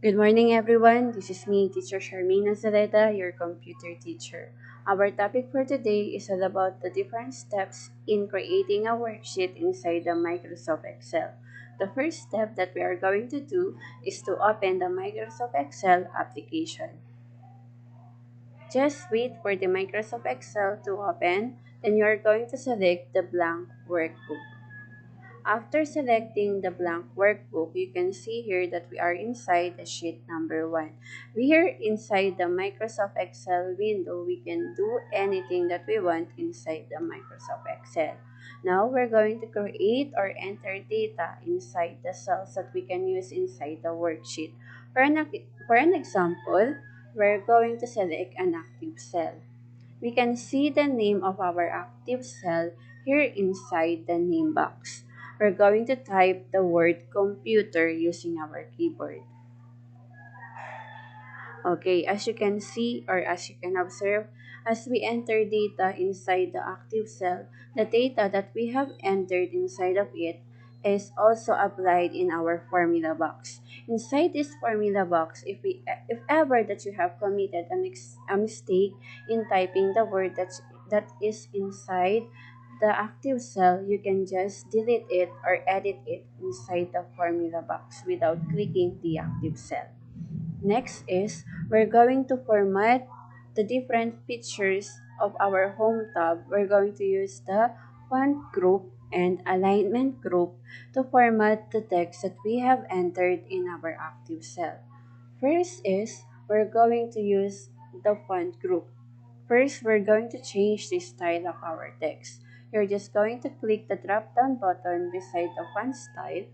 Good morning, everyone. This is me, Teacher Charmaine Azaleta, your computer teacher. Our topic for today is all about the different steps in creating a worksheet inside the Microsoft Excel. The first step that we are going to do is to open the Microsoft Excel application. Just wait for the Microsoft Excel to open, then you are going to select the blank workbook. After selecting the blank workbook, you can see here that we are inside the sheet number 1. We are inside the Microsoft Excel window. We can do anything that we want inside the Microsoft Excel. Now, we're going to create or enter data inside the cells that we can use inside the worksheet. For an example, we're going to select an active cell. We can see the name of our active cell here inside the name box. We're going to type the word computer using our keyboard. Okay, as you can see or as you can observe, as we enter data inside the active cell, the data that we have entered inside of it is also applied in our formula box. Inside this formula box, if ever that you have committed a mistake in typing the word that is inside the active cell, you can just delete it or edit it inside the formula box without clicking the active cell. Next is we're going to format the different features of our home tab. We're going to use the font group and alignment group to format the text that we have entered in our active cell. First is we're going to use the font group. First, we're going to change the style of our text. You're just going to click the drop down button beside the font style,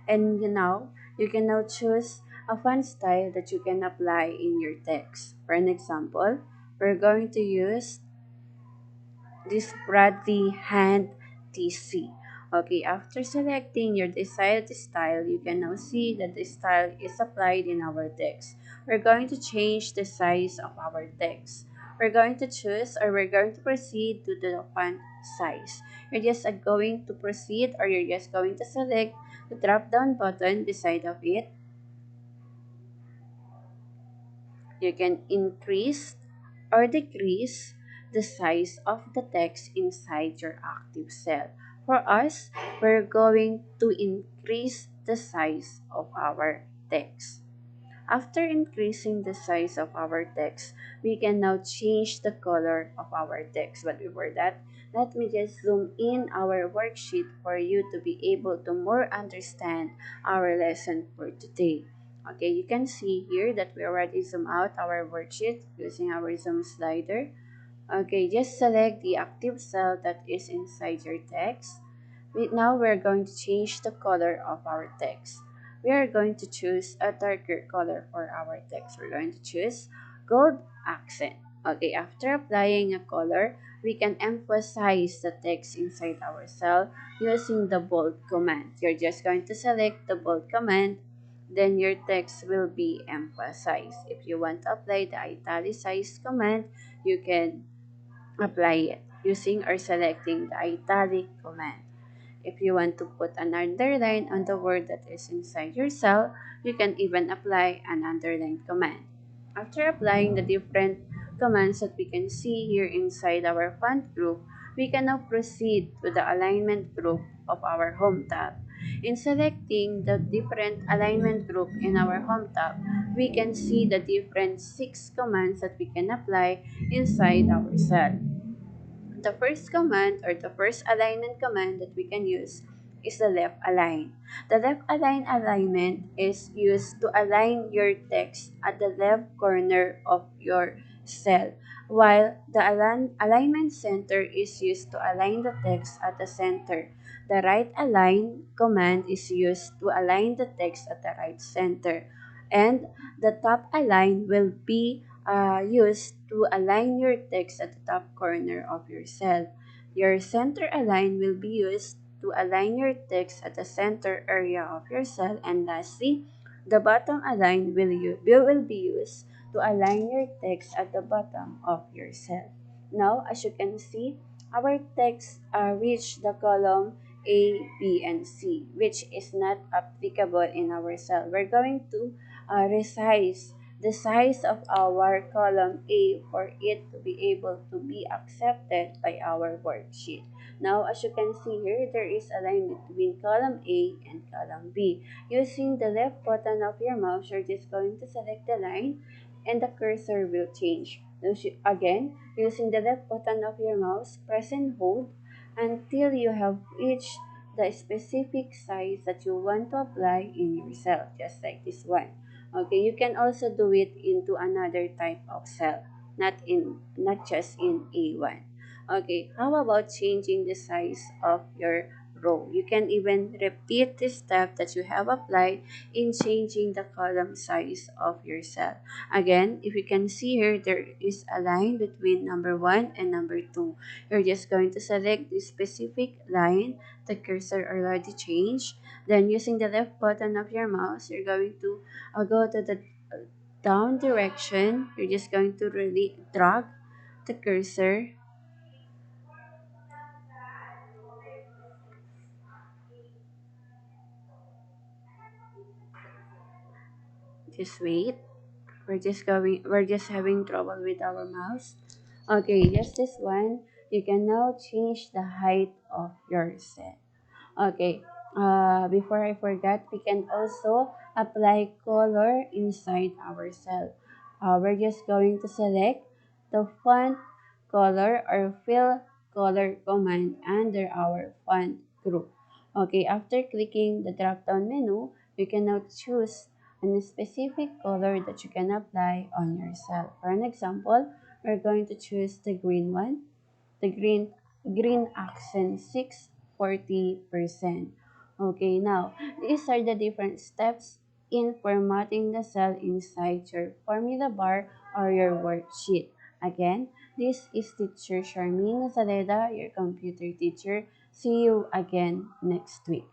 and you can now choose a font style that you can apply in your text. For an example, we're going to use this Bradley Hand TC. Okay, after selecting your desired style, you can now see that the style is applied in our text. We're going to change the size of our text. We're going to choose or we're going to proceed to the font size. You're just going to proceed or you're just going to select the drop down button beside of it. You can increase or decrease the size of the text inside your active cell. For us, we're going to increase the size of our text. After increasing the size of our text, we can now change the color of our text. But before that, let me just zoom in our worksheet for you to be able to more understand our lesson for today. Okay, you can see here that we already zoom out our worksheet using our zoom slider. Okay, just select the active cell that is inside your text. Now we're going to change the color of our text. We are going to choose a darker color for our text. We're going to choose gold accent. Okay, after applying a color, we can emphasize the text inside our cell using the bold command. You're just going to select the bold command, then your text will be emphasized. If you want to apply the italicized command, you can apply it using or selecting the italic command. If you want to put an underline on the word that is inside your cell, you can even apply an underline command. After applying the different commands that we can see here inside our font group, we can now proceed to the alignment group of our home tab. In selecting the different alignment group in our home tab, we can see the different 6 commands that we can apply inside our cell. The first command or the first alignment command that we can use is the left align. The left align alignment is used to align your text at the left corner of your cell, while the alignment center is used to align the text at the center. The right align command is used to align the text at the right center, and the top align will be used to align your text at the top corner of your cell. Your center align will be used to align your text at the center area of your cell. And lastly, the bottom align will be used to align your text at the bottom of your cell. Now, as you can see, our text reach the column A, B, and C, which is not applicable in our cell. We're going to resize the size of our column A for it to be able to be accepted by our worksheet. Now, as you can see here, there is a line between column A and column B. Using the left button of your mouse, you're just going to select the line and the cursor will change. Again, using the left button of your mouse, press and hold until you have reached the specific size that you want to apply in your cell, just like this one. Okay, you can also do it into another type of cell, not just in A1. Okay, how about changing the size of your row? You can even repeat the step that you have applied in changing the column size of your cell. Again, if you can see here, there is a line between number 1 and number 2. You're just going to select the specific line, the cursor already changed. Then using the left button of your mouse, you're going to go to the down direction. You're just going to really drag the cursor. Just wait. We're just having trouble with our mouse. Okay, just this one. You can now change the height of your set. Okay, before I forget, we can also apply color inside our cell. We're just going to select the font color or fill color command under our font group. Okay, after clicking the drop down menu, you can now choose a specific color that you can apply on your cell. For an example, we're going to choose the green one, the green accent 640%. Okay, now these are the different steps in formatting the cell inside your formula bar or your worksheet. Again, this is teacher Charmaine Nazareda, your computer teacher. See you again next week.